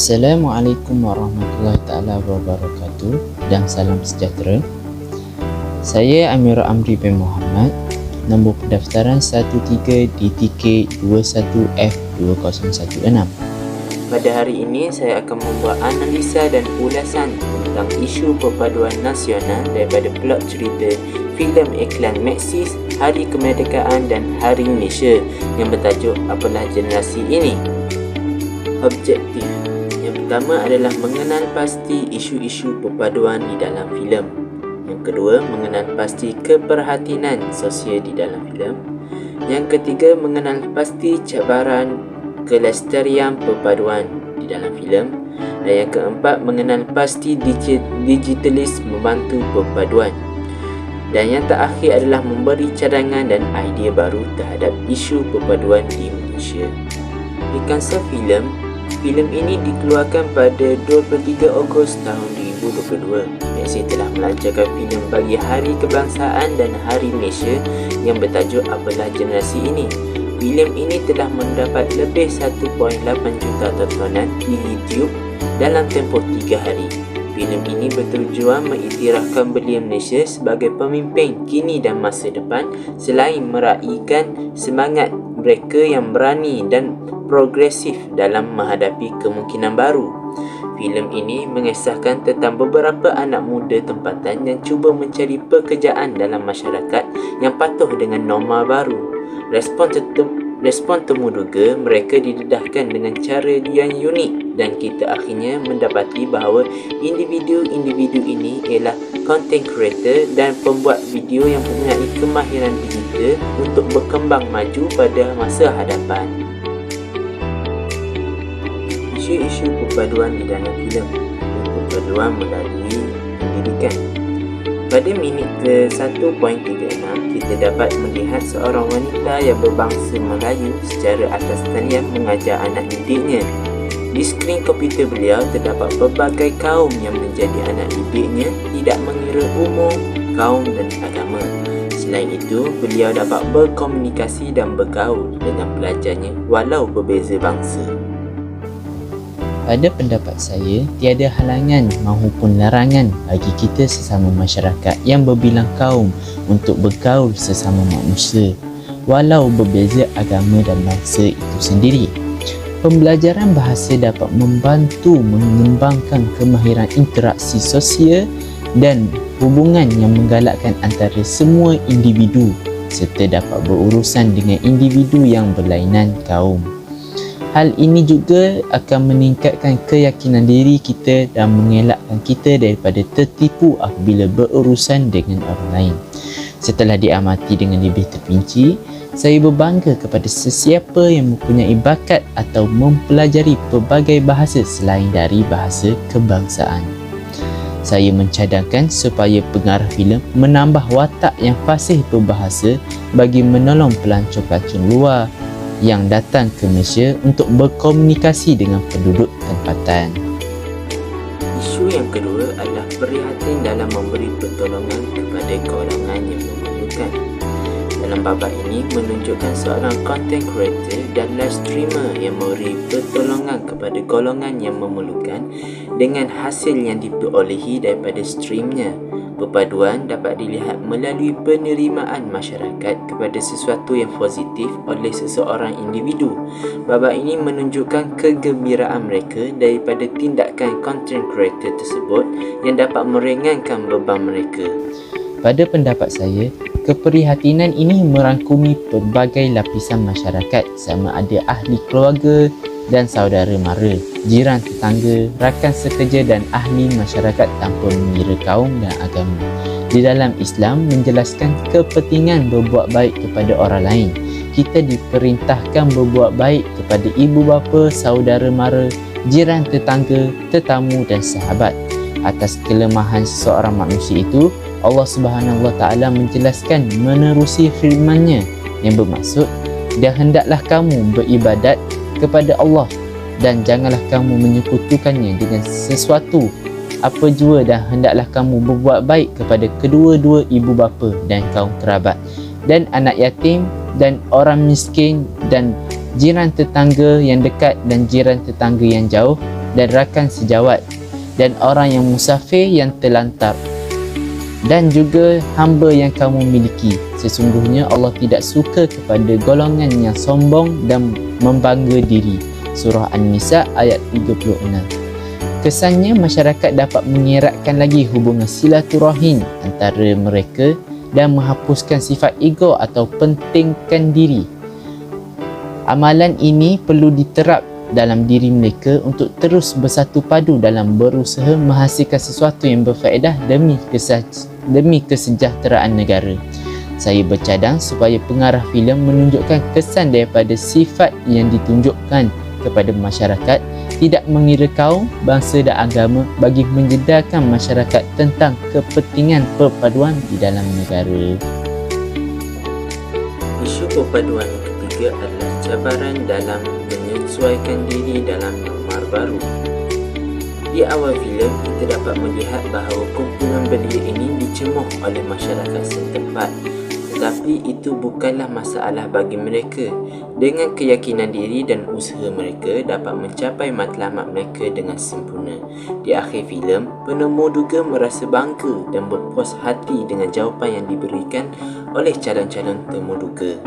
Assalamualaikum warahmatullahi taala wabarakatuh dan salam sejahtera. Saya Amirul Amri bin Muhammad, nombor pendaftaran 13 DTK 21F2016. Pada hari ini saya akan membuat analisa dan ulasan tentang isu perpaduan nasional daripada plot cerita filem iklan Maxis Hari Kemerdekaan dan Hari Malaysia yang bertajuk Apalah Generasi Ini. Objektif yang pertama adalah mengenal pasti isu-isu perpaduan di dalam filem. Yang kedua, mengenal pasti keperhatian sosial di dalam filem. Yang ketiga, mengenal pasti cabaran kelestarian perpaduan di dalam filem. Dan yang keempat, mengenal pasti digitalis membantu perpaduan. Dan yang terakhir adalah memberi cadangan dan idea baru terhadap isu perpaduan di Malaysia. Di kancah filem ini dikeluarkan pada 23 Ogos tahun 2022. Maxis telah melancarkan filem bagi Hari Kebangsaan dan Hari Malaysia yang bertajuk Apalah Generasi Ini. Filem ini telah mendapat lebih 1.8 juta tontonan di YouTube dalam tempoh 3 hari. Filem ini bertujuan mengiktirafkan belia Malaysia sebagai pemimpin kini dan masa depan selain meraihkan semangat mereka yang berani dan progresif dalam menghadapi kemungkinan baru. Filem ini mengisahkan tentang beberapa anak muda tempatan yang cuba mencari pekerjaan dalam masyarakat yang patuh dengan norma baru. Respon temu duga mereka didedahkan dengan cara yang unik dan kita akhirnya mendapati bahawa individu-individu ini ialah content creator dan pembuat video yang mempunyai kemahiran digital untuk berkembang maju pada masa hadapan. Isu-isu perpaduan di dalam filem, perpaduan melalui pendidikan. Pada minit ke-1.36, kita dapat melihat seorang wanita yang berbangsa Melayu secara atas talian mengajar anak didiknya. Di skrin komputer beliau terdapat pelbagai kaum yang menjadi anak didiknya, tidak mengira umur, kaum dan agama. Selain itu, beliau dapat berkomunikasi dan bergaul dengan pelajarnya walau berbeza bangsa. Pada pendapat saya, tiada halangan maupun larangan bagi kita sesama masyarakat yang berbilang kaum untuk bergaul sesama manusia, walau berbeza agama dan bangsa itu sendiri. Pembelajaran bahasa dapat membantu mengembangkan kemahiran interaksi sosial dan hubungan yang menggalakkan antara semua individu serta dapat berurusan dengan individu yang berlainan kaum. Hal ini juga akan meningkatkan keyakinan diri kita dan mengelakkan kita daripada tertipu apabila berurusan dengan orang lain. Setelah diamati dengan lebih terperinci, saya berbangga kepada sesiapa yang mempunyai bakat atau mempelajari pelbagai bahasa selain dari bahasa kebangsaan. Saya mencadangkan supaya pengarah filem menambah watak yang fasih berbahasa bagi menolong pelancong-pelancong luar yang datang ke Malaysia untuk berkomunikasi dengan penduduk tempatan. Isu yang kedua adalah prihatin dalam memberi pertolongan kepada golongan yang memerlukan. Dalam babak ini menunjukkan seorang content creator dan live streamer yang memberi pertolongan kepada golongan yang memerlukan dengan hasil yang diperolehi daripada streamnya. Perpaduan dapat dilihat melalui penerimaan masyarakat kepada sesuatu yang positif oleh seseorang individu. Babak ini menunjukkan kegembiraan mereka daripada tindakan content creator tersebut yang dapat meringankan beban mereka. Pada pendapat saya, keprihatinan ini merangkumi pelbagai lapisan masyarakat sama ada ahli keluarga dan saudara mara, jiran tetangga, rakan sekerja dan ahli masyarakat tanpa mengira kaum dan agama. Di dalam Islam menjelaskan kepentingan berbuat baik kepada orang lain. Kita diperintahkan berbuat baik kepada ibu bapa, saudara mara, jiran tetangga, tetamu dan sahabat. Atas kelemahan seseorang manusia itu, Allah Subhanahu Wa Taala menjelaskan menerusi firman-Nya yang bermaksud, dan hendaklah kamu beribadat kepada Allah dan janganlah kamu menyekutukannya dengan sesuatu apa jua, dan hendaklah kamu berbuat baik kepada kedua-dua ibu bapa dan kaum kerabat dan anak yatim dan orang miskin dan jiran tetangga yang dekat dan jiran tetangga yang jauh dan rakan sejawat, dan orang yang musafir yang terlantar, dan juga hamba yang kamu miliki. Sesungguhnya Allah tidak suka kepada golongan yang sombong dan membangga diri. Surah An-Nisa ayat 36. Kesannya masyarakat dapat mengeratkan lagi hubungan silaturahim antara mereka dan menghapuskan sifat ego atau pentingkan diri. Amalan ini perlu diterap dalam diri mereka untuk terus bersatu padu dalam berusaha menghasilkan sesuatu yang berfaedah demi kesejahteraan negara. Saya bercadang supaya pengarah filem menunjukkan kesan daripada sifat yang ditunjukkan kepada masyarakat, tidak mengira kaum, bangsa dan agama, bagi menjedarkan masyarakat tentang kepentingan perpaduan di dalam negara. Isu perpaduan ketiga adalah cabaran dalam menyesuaikan diri dalam norma baru. Di awal filem, kita dapat melihat bahawa kumpulan belia ini dicemuh oleh masyarakat setempat. Tetapi itu bukanlah masalah bagi mereka. Dengan keyakinan diri dan usaha mereka dapat mencapai matlamat mereka dengan sempurna. Di akhir filem, penemu duga merasa bangga dan berpuas hati dengan jawapan yang diberikan oleh calon-calon temu duga.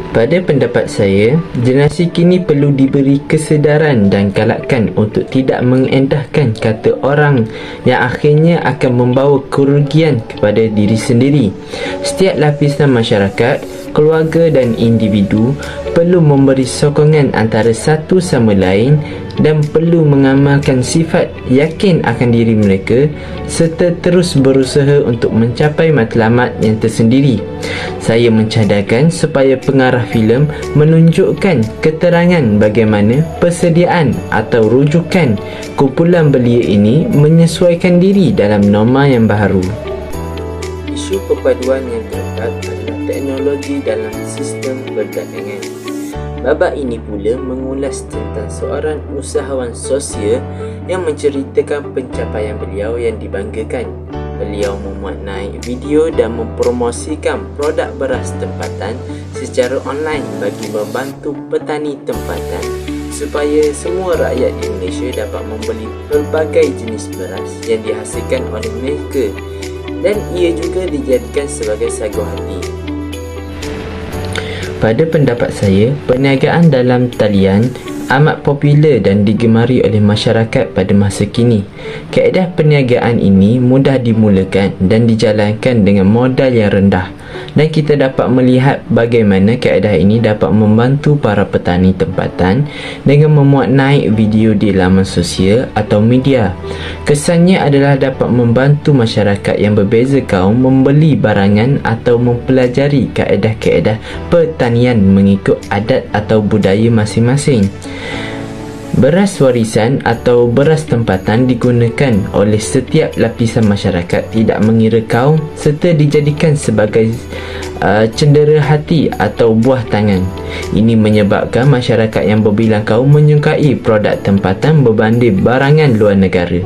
Pada pendapat saya, generasi kini perlu diberi kesedaran dan galakan untuk tidak mengendahkan kata orang yang akhirnya akan membawa kerugian kepada diri sendiri. Setiap lapisan masyarakat, keluarga dan individu perlu memberi sokongan antara satu sama lain dan perlu mengamalkan sifat yakin akan diri mereka serta terus berusaha untuk mencapai matlamat yang tersendiri. Saya mencadangkan supaya pengarah filem menunjukkan keterangan bagaimana persediaan atau rujukan kumpulan belia ini menyesuaikan diri dalam norma yang baharu. Isu perpaduan yang keempat adalah teknologi dalam sistem perdagangan. Babak ini pula mengulas tentang seorang usahawan sosial yang menceritakan pencapaian beliau yang dibanggakan. Beliau memuat naik video dan mempromosikan produk beras tempatan secara online bagi membantu petani tempatan supaya semua rakyat Indonesia dapat membeli pelbagai jenis beras yang dihasilkan oleh mereka, dan ia juga dijadikan sebagai sagu hati. Pada pendapat saya, perniagaan dalam talian amat popular dan digemari oleh masyarakat pada masa kini. Kaedah perniagaan ini mudah dimulakan dan dijalankan dengan modal yang rendah, dan kita dapat melihat bagaimana kaedah ini dapat membantu para petani tempatan dengan memuat naik video di laman sosial atau media. Kesannya adalah dapat membantu masyarakat yang berbeza kaum membeli barangan atau mempelajari kaedah-kaedah pertanian mengikut adat atau budaya masing-masing. Beras warisan atau beras tempatan digunakan oleh setiap lapisan masyarakat tidak mengira kaum serta dijadikan sebagai cendera hati atau buah tangan. Ini menyebabkan masyarakat yang berbilang kaum menyukai produk tempatan berbanding barangan luar negara.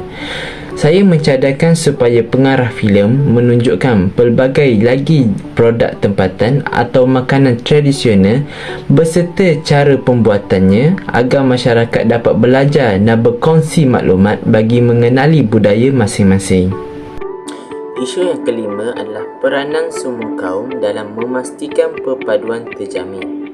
Saya mencadangkan supaya pengarah filem menunjukkan pelbagai lagi produk tempatan atau makanan tradisional beserta cara pembuatannya agar masyarakat dapat belajar dan berkongsi maklumat bagi mengenali budaya masing-masing. Isu yang kelima adalah peranan semua kaum dalam memastikan perpaduan terjamin.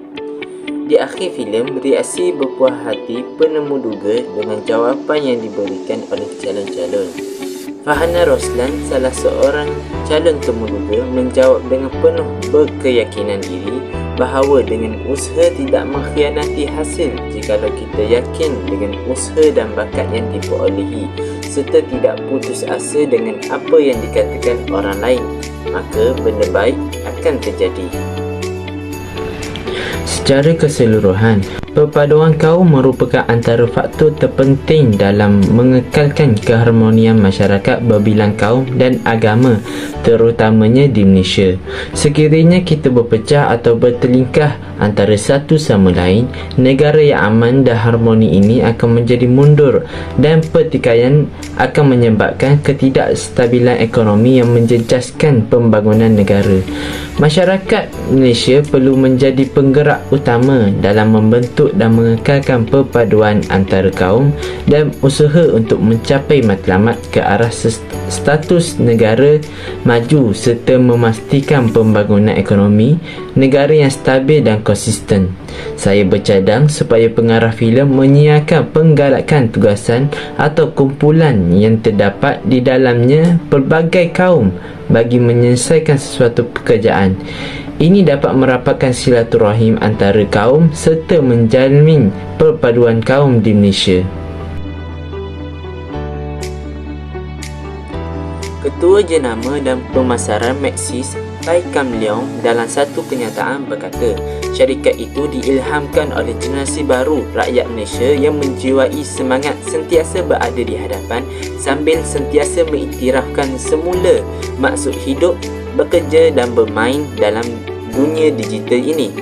Di akhir filem, reaksi berpuas hati penemu duga dengan jawapan yang diberikan oleh calon-calon. Fahana Roslan, salah seorang calon temu duga, menjawab dengan penuh berkeyakinan diri bahawa dengan usaha tidak mengkhianati hasil jikalau kita yakin dengan usaha dan bakat yang diperolehi serta tidak putus asa dengan apa yang dikatakan orang lain, maka benda baik akan terjadi. Secara keseluruhan, perpaduan kaum merupakan antara faktor terpenting dalam mengekalkan keharmonian masyarakat berbilang kaum dan agama, terutamanya di Malaysia. Sekiranya kita berpecah atau bertelingkah antara satu sama lain, negara yang aman dan harmoni ini akan menjadi mundur dan pertikaian akan menyebabkan ketidakstabilan ekonomi yang menjejaskan pembangunan negara. Masyarakat Malaysia perlu menjadi penggerak utama dalam membentuk dan mengekalkan perpaduan antara kaum dan usaha untuk mencapai matlamat ke arah status negara maju serta memastikan pembangunan ekonomi negara yang stabil dan konsisten. Saya bercadang supaya pengarah filem menyiarkan penggalakan tugasan atau kumpulan yang terdapat di dalamnya pelbagai kaum bagi menyelesaikan sesuatu pekerjaan. Ini dapat merapatkan silaturahim antara kaum serta menjamin perpaduan kaum di Malaysia. Ketua Jenama dan Pemasaran Maxis, Tai Kam Leong, dalam satu kenyataan berkata, syarikat itu diilhamkan oleh generasi baru rakyat Malaysia yang menjiwai semangat sentiasa berada di hadapan sambil sentiasa mengiktirafkan semula maksud hidup, bekerja dan bermain dalam dunia digital ini.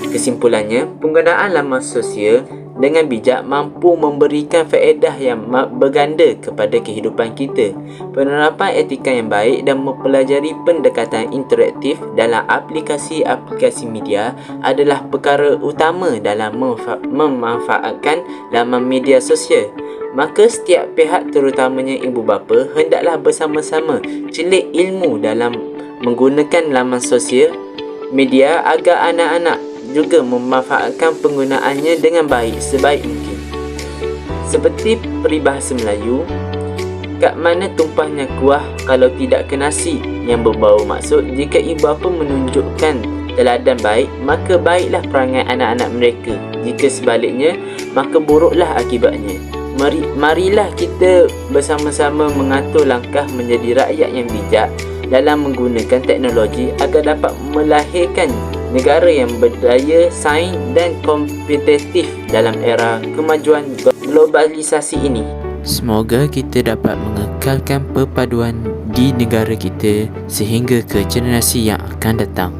Kesimpulannya, penggunaan laman sosial dengan bijak mampu memberikan faedah yang berganda kepada kehidupan kita. Penerapan etika yang baik dan mempelajari pendekatan interaktif dalam aplikasi-aplikasi media adalah perkara utama dalam memanfaatkan laman media sosial. Maka setiap pihak, terutamanya ibu bapa, hendaklah bersama-sama celik ilmu dalam menggunakan laman sosial media agar anak-anak juga memanfaatkan penggunaannya dengan baik sebaik mungkin. Seperti peribahasa Melayu, kat mana tumpahnya kuah kalau tidak ke nasi, yang berbau maksud jika ibu bapa menunjukkan teladan baik, maka baiklah perangai anak-anak mereka. Jika sebaliknya, maka buruklah akibatnya. Marilah kita bersama-sama mengatur langkah menjadi rakyat yang bijak dalam menggunakan teknologi agar dapat melahirkan negara yang berdaya saing dan kompetitif dalam era kemajuan globalisasi ini. Semoga kita dapat mengekalkan perpaduan di negara kita sehingga ke generasi yang akan datang.